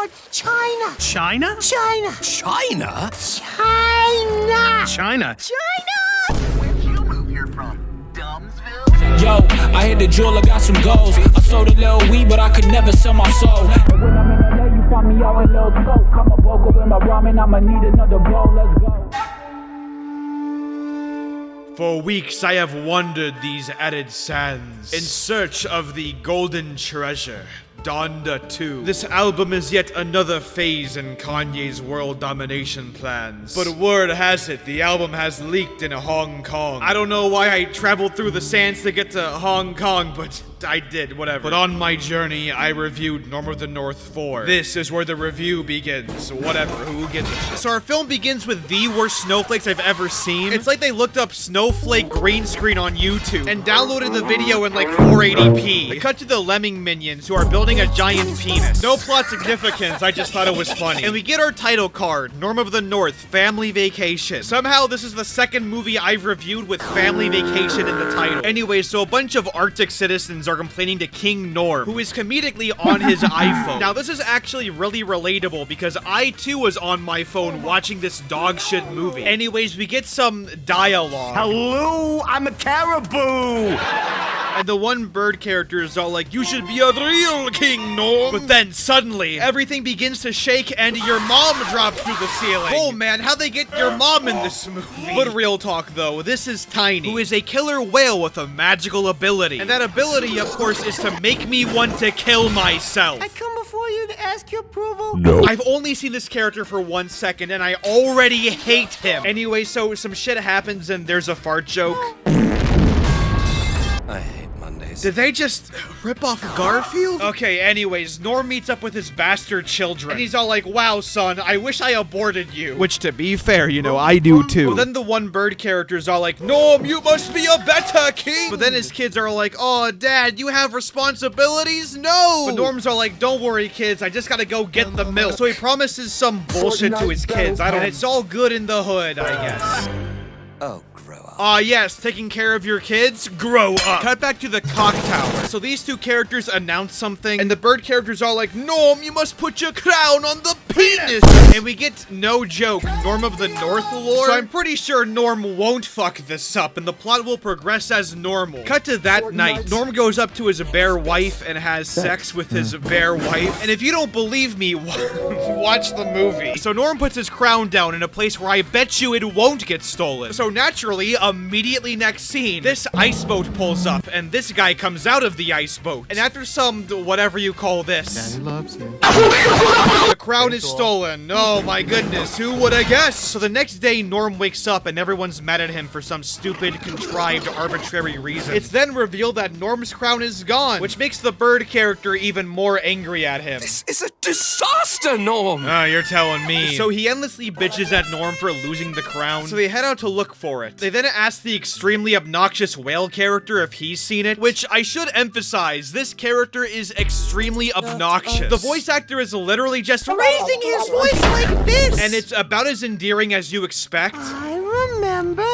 North, China. China? China. China? China. China. China. Where'd you move here from? Dumbsville? Yo, I hit the jeweler, got some goals. I sold a little weed, but I could never sell my soul. And when I'm in LA, you find me out in Lil Coke. Come a vocal with my ramen, I'ma need another bowl. Let's go. For weeks I have wandered these arid sands in search of the golden treasure, Donda 2. This album is yet another phase in Kanye's world domination plans. But word has it, the album has leaked in Hong Kong. I don't know why I traveled through the sands to get to Hong Kong, but I did, whatever. But on my journey, I reviewed Norm of the North 4. This is where the review begins. Whatever, who gives a shit? So our film begins with the worst snowflakes I've ever seen. It's like they looked up snowflake green screen on YouTube and downloaded the video in like 480p. They cut to the lemming minions who are building a giant penis. No plot significance, I just thought it was funny. And we get our title card, Norm of the North, Family Vacation. Somehow this is the second movie I've reviewed with Family Vacation in the title. Anyway, so a bunch of Arctic citizens are complaining to King Norm, who is comedically on his iPhone. Now this is actually really relatable because I too was on my phone watching this dog shit movie. Anyways, we get some dialogue. Hello, I'm a caribou. And the one bird character is all like, you should be a real King Norm. But then suddenly, everything begins to shake and your mom drops through the ceiling. Oh man, how'd they get your mom in this movie? But real talk though, this is Tiny, who is a killer whale with a magical ability. And that ability, of course, is to make me want to kill myself. I come before you to ask your approval. No. I've only seen this character for 1 second and I already hate him. Anyway, so some shit happens and there's a fart joke. I hate Mondays. Did they just rip off Garfield? Okay, anyways, Norm meets up with his bastard children. And he's all like, wow, son, I wish I aborted you. Which, to be fair, you know, I do too. Well, then the one bird character's all like, Norm, you must be a better king. But then his kids are like, oh, Dad, you have responsibilities? No. But Norm's all like, don't worry, kids, I just gotta go get the milk. So he promises some bullshit to his kids. And it's all good in the hood, I guess. Oh, grow up. Yes, taking care of your kids? Grow up. Cut back to the cock tower. So these two characters announce something, and the bird characters are like, Norm, you must put your crown on the penis! And we get, no joke, Norm of the North lore. So I'm pretty sure Norm won't fuck this up, and the plot will progress as normal. Cut to that night. Norm goes up to his bear wife and has sex with his bear wife. And if you don't believe me, watch the movie. So Norm puts his crown down in a place where I bet you it won't get stolen. So naturally, immediately next scene, this ice boat pulls up, and this guy comes out of the ice boat. And after some, whatever you call this, Daddy loves you. the crown is stolen. Oh my goodness, who would have guessed? So the next day, Norm wakes up and everyone's mad at him for some stupid, contrived, arbitrary reason. It's then revealed that Norm's crown is gone, which makes the bird character even more angry at him. This is a disaster, Norm. Oh, you're telling me. So he endlessly bitches at Norm for losing the crown. So they head out to look for it. They then ask the extremely obnoxious whale character if he's seen it, which I should emphasize, this character is extremely obnoxious. The voice actor is literally just raising his voice like this, and it's about as endearing as you expect. I remember.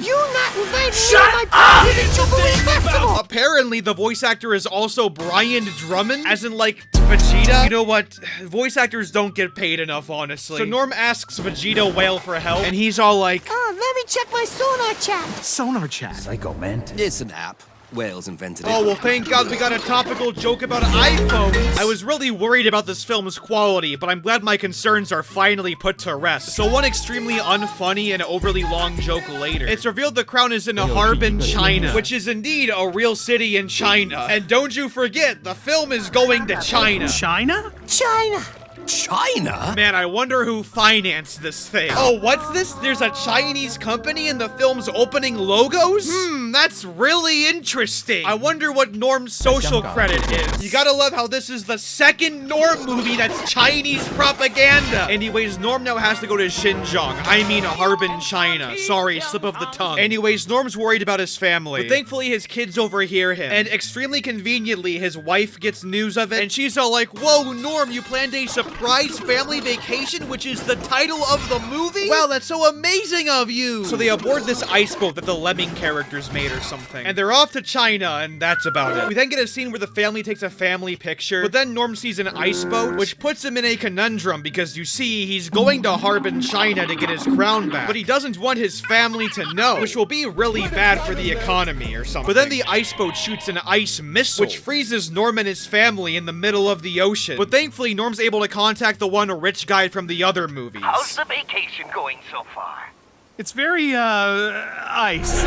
You not invited me to my President Jubilee Festival! Apparently, the voice actor is also Brian Drummond, as in, like, Vegeta. You know what? Voice actors don't get paid enough, honestly. So Norm asks Vegeta Whale for help, and he's all like, Oh, let me check my sonar chat. Sonar chat. Psycho Mantis. It's an app. Wales invented it. oh, well, thank God we got a topical joke about iPhones. I was really worried about this film's quality, but I'm glad my concerns are finally put to rest. So one extremely unfunny and overly long joke later, it's revealed the crown is in Harbin, China, which is indeed a real city in China. And don't you forget, the film is going to China. China? China. China? Man, I wonder who financed this thing. Oh, what's this? There's a Chinese company in the film's opening logos? That's really interesting. I wonder what Norm's social credit is. You gotta love how this is the second Norm movie that's Chinese propaganda. Anyways, Norm now has to go to Xinjiang. I mean Harbin, China. Sorry, slip of the tongue. Anyways, Norm's worried about his family, but thankfully his kids overhear him. And extremely conveniently, his wife gets news of it, and she's all like, whoa, Norm, you planned a surprise surprise family vacation, which is the title of the movie? Wow, that's so amazing of you! So they aboard this ice boat that the Lemming characters made or something. And they're off to China, and that's about it. We then get a scene where the family takes a family picture, but then Norm sees an ice boat, which puts him in a conundrum because you see, he's going to Harbin, China to get his crown back, but he doesn't want his family to know, which will be really bad for the economy or something. But then the ice boat shoots an ice missile, which freezes Norm and his family in the middle of the ocean. But thankfully, Norm's able to contact the one rich guy from the other movies. How's the vacation going so far? It's very, ice.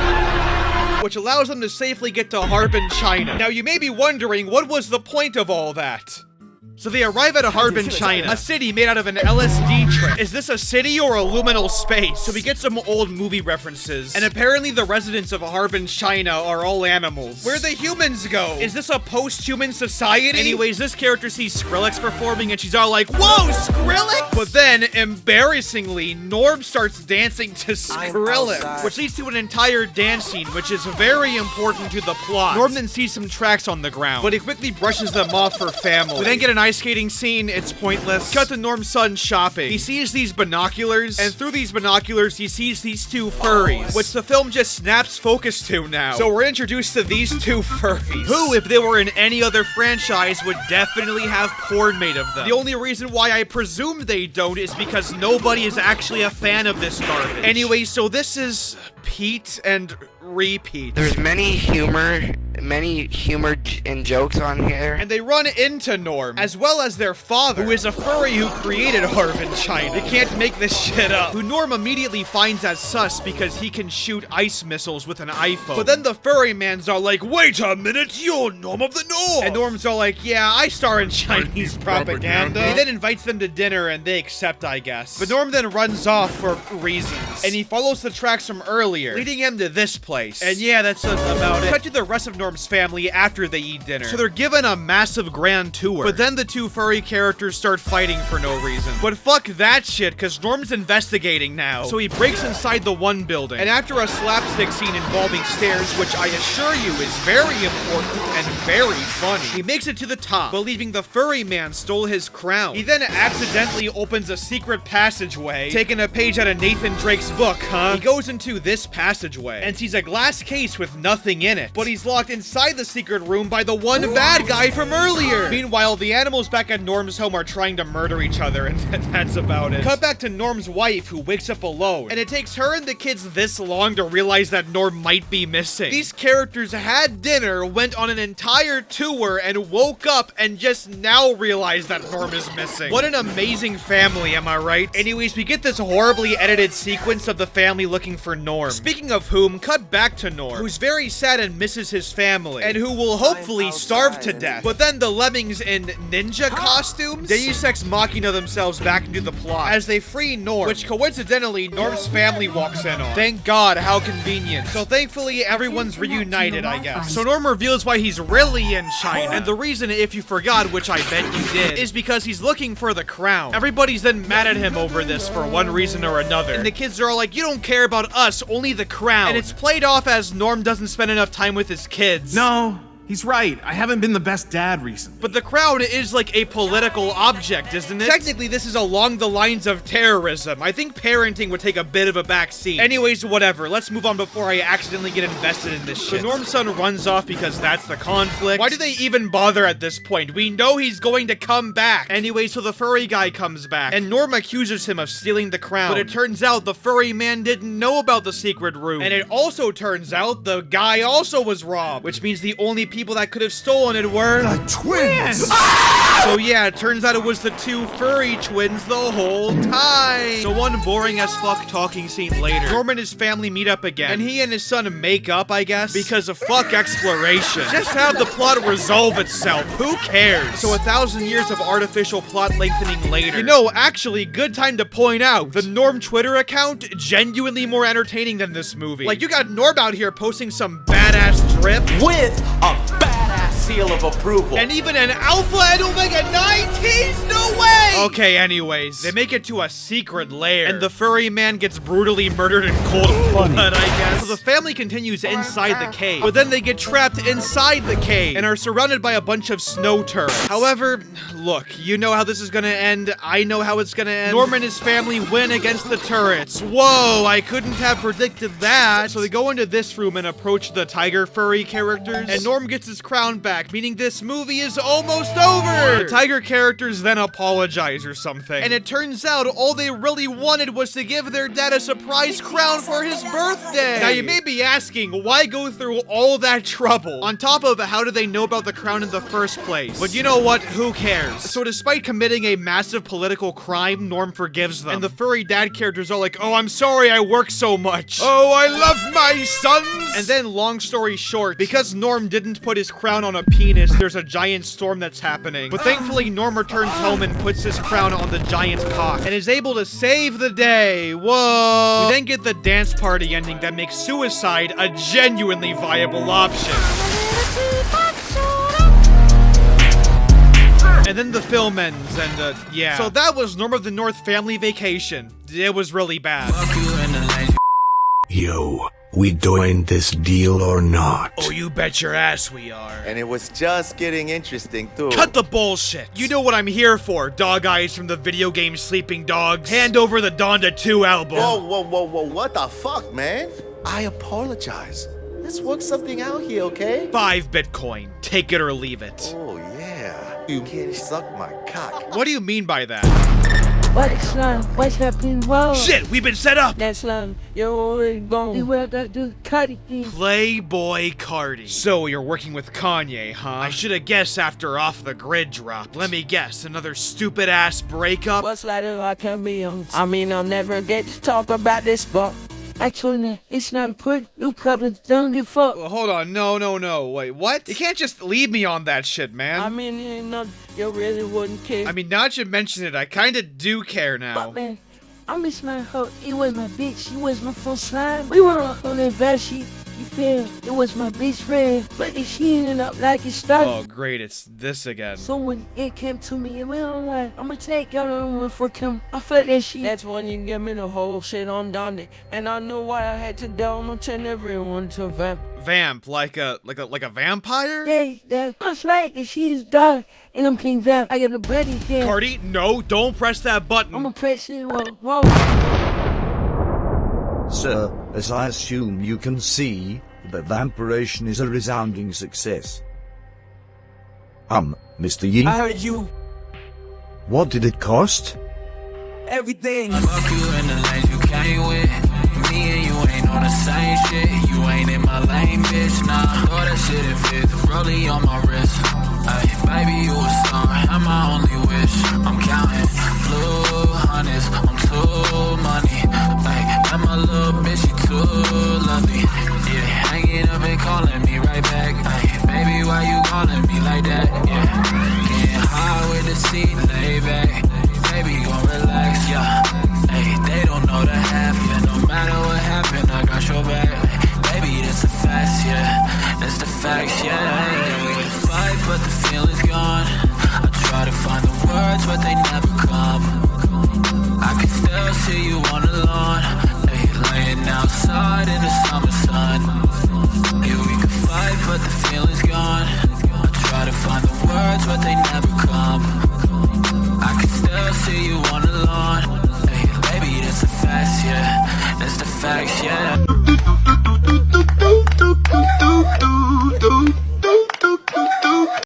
Which allows them to safely get to Harbin, China. Now you may be wondering, what was the point of all that? So they arrive at Harbin, China, a city made out of an LSD trip. Is this a city or a liminal space? So we get some old movie references. And apparently the residents of Harbin, China are all animals. Where'd the humans go? Is this a post-human society? Anyways, this character sees Skrillex performing and she's all like, whoa, Skrillex? But then, embarrassingly, Norm starts dancing to Skrillex, which leads to an entire dance scene, which is very important to the plot. Norm then sees some tracks on the ground, but he quickly brushes them off for family. We then get an ice skating scene, it's pointless. Cut to Norm's son shopping. He sees these binoculars, and through these binoculars, he sees these two furries, which the film just snaps focus to now. So we're introduced to these two furries, who, if they were in any other franchise, would definitely have porn made of them. The only reason why I presume they don't is because nobody is actually a fan of this garbage. Anyway, so this is Pete and Repeat. There's many humor and jokes on here. And they run into Norm, as well as their father, who is a furry who created Harbin, China. They can't make this shit up. Who Norm immediately finds as sus because he can shoot ice missiles with an iPhone. But then the furry mans are like, wait a minute, you're Norm of the North. And Norm's all like, yeah, I star in Chinese propaganda. He then invites them to dinner and they accept, I guess. But Norm then runs off for reasons. And he follows the tracks from earlier, leading him to this place. And yeah, that's about it. Cut to the rest of Norm's family after they eat dinner. So they're given a massive grand tour. But then the two furry characters start fighting for no reason. But fuck that shit, cause Norm's investigating now. So he breaks inside the one building. And after a slapstick scene involving stairs, which I assure you is very important and very funny, he makes it to the top, believing the furry man stole his crown. He then accidentally opens a secret passageway, taking a page out of Nathan Drake's book, huh? He goes into this passageway and sees a glass case with nothing in it. But he's locked inside the secret room by the one bad guy from earlier. Meanwhile, the animals back at Norm's home are trying to murder each other, and that's about it. Cut back to Norm's wife, who wakes up alone, and it takes her and the kids this long to realize that Norm might be missing. These characters had dinner, went on an entire tour, and woke up and just now realized that Norm is missing. What an amazing family, am I right? Anyways, we get this horribly edited sequence of the family looking for Norm. Speaking of whom, cut back to Norm, who's very sad and misses his family, and who will hopefully starve to death. But then the lemmings in ninja costumes Deus Ex Machina themselves back into the plot as they free Norm, which coincidentally Norm's family walks in on. Thank God, how convenient. So thankfully everyone's reunited, I guess. So Norm reveals why he's really in China, and the reason, if you forgot, which I bet you did, is because he's looking for the crown. Everybody's then mad at him over this for one reason or another, and the kids are all like, you don't care about us, only the crown. And it's played off as Norm doesn't spend enough time with his kids. No, he's right. I haven't been the best dad recently. But the crown is like a political object, isn't it? Technically, this is along the lines of terrorism. I think parenting would take a bit of a back seat. Anyways, whatever. Let's move on before I accidentally get invested in this shit. So Norm's son runs off because that's the conflict. Why do they even bother at this point? We know he's going to come back. Anyway, so the furry guy comes back, and Norm accuses him of stealing the crown. But it turns out the furry man didn't know about the secret room. And it also turns out the guy also was robbed, which means the only people that could have stolen it were the twins. So yeah, it turns out it was the two furry twins the whole time. So one boring as fuck talking scene later, Norm and his family meet up again, and he and his son make up, I guess, because of fuck exploration. Just have the plot resolve itself, who cares? So 1,000 years of artificial plot lengthening later. You know, actually, good time to point out, the Norm Twitter account, genuinely more entertaining than this movie. Like, you got Norm out here posting some badass drip with a badass seal of approval. And even an Alpha and Omega 19s? No way! Okay, anyways, they make it to a secret lair, and the furry man gets brutally murdered in cold blood, I guess. So the family continues inside the cave, but then they get trapped inside the cave and are surrounded by a bunch of snow turrets. However, look, you know how this is gonna end. I know how it's gonna end. Norm and his family win against the turrets. Whoa, I couldn't have predicted that. So they go into this room and approach the tiger furry characters, and Norm gets his crown back, meaning this movie is almost over. The tiger characters then apologize or something, and it turns out all they really wanted was to give their dad a surprise crown for his birthday. Now you may be asking, why go through all that trouble? On top of how did they know about the crown in the first place? But you know what? Who cares? So despite committing a massive political crime, Norm forgives them. And the furry dad characters are like, oh, I'm sorry I work so much. Oh, I love my sons. And then long story short, because Norm didn't put his crown on a penis, there's a giant storm that's happening. But thankfully, Norm returns home and puts his crown on the giant's cock and is able to save the day. Whoa. We then get the dance party ending that makes suicide a genuinely viable option. And then the film ends, and yeah. So that was Norm of the North Family Vacation. It was really bad. Yo, we doing this deal or not? Oh, you bet your ass we are. And it was just getting interesting, too. Cut the bullshit. You know what I'm here for, dog eyes from the video game Sleeping Dogs. Hand over the Donda 2 album. Whoa, what the fuck, man? I apologize. Let's work something out here, okay? 5 Bitcoin. Take it or leave it. Oh, yeah. You can't suck my cock. What do you mean by that? What's wrong? What's happening? Whoa. Shit, we've been set up! That's wrong. You're already gone. You will do Cardi. Playboy Cardi. So you're working with Kanye, huh? I should have guessed after Off the Grid dropped. Let me guess, another stupid ass breakup? What's like I can be on? I mean, I'll never get to talk about this, but actually, it's not important. You probably don't give a fuck. Well, hold on, no. Wait, what? You can't just leave me on that shit, man. I mean, you really wouldn't care. I mean, now that you mention it, I kinda do care now. But man, I miss my hoe. It was my bitch. She was my first time. We were on that bad shit. You feel? It was my best friend. But she ended up like it started. Oh, great, it's this again. So when it came to me, we were like, I'm gonna take y'all on for Kim. I felt that shit. That's when you give me the whole shit on Donda. And I knew why I had to download everyone to vamp. Vamp, like a vampire? Yeah, that's right. And she's dark. And I'm King Vamp. I got a buddy here. Cardi, no, don't press that button. I'm gonna press it. Whoa. Sir, as I assume you can see, the vampiration is a resounding success. Mr. Yee? I heard you. What did it cost? Everything. Fuck you in the lane you came with. Me and you ain't on the same shit. You ain't in my lane, bitch. Nah, throw that shit in fifth. Rollie on my wrist. Ay, baby, you a star. I'm my only wish. I'm counting blue hundreds. I'm too money. Ay, and my little bitch, she too lovely. Yeah, hanging up and calling me right back. Ay, baby, why you calling me like that? Yeah, getting high with the seat, lay back. Baby, gon' relax, yeah. Hey, they don't know the half, yeah. No matter what happened, I got your back. Baby, that's the facts, yeah. That's the facts, yeah. We can fight, but the feeling's gone. I try to find the words, but they never come. I can still see you on the lawn. Hey, laying outside in the summer sun. Yeah, we can fight, but the feeling's gone. I try to find the words, but they never come. I can still see you on the lawn. Hey, baby, that's the facts, yeah. That's the facts, yeah.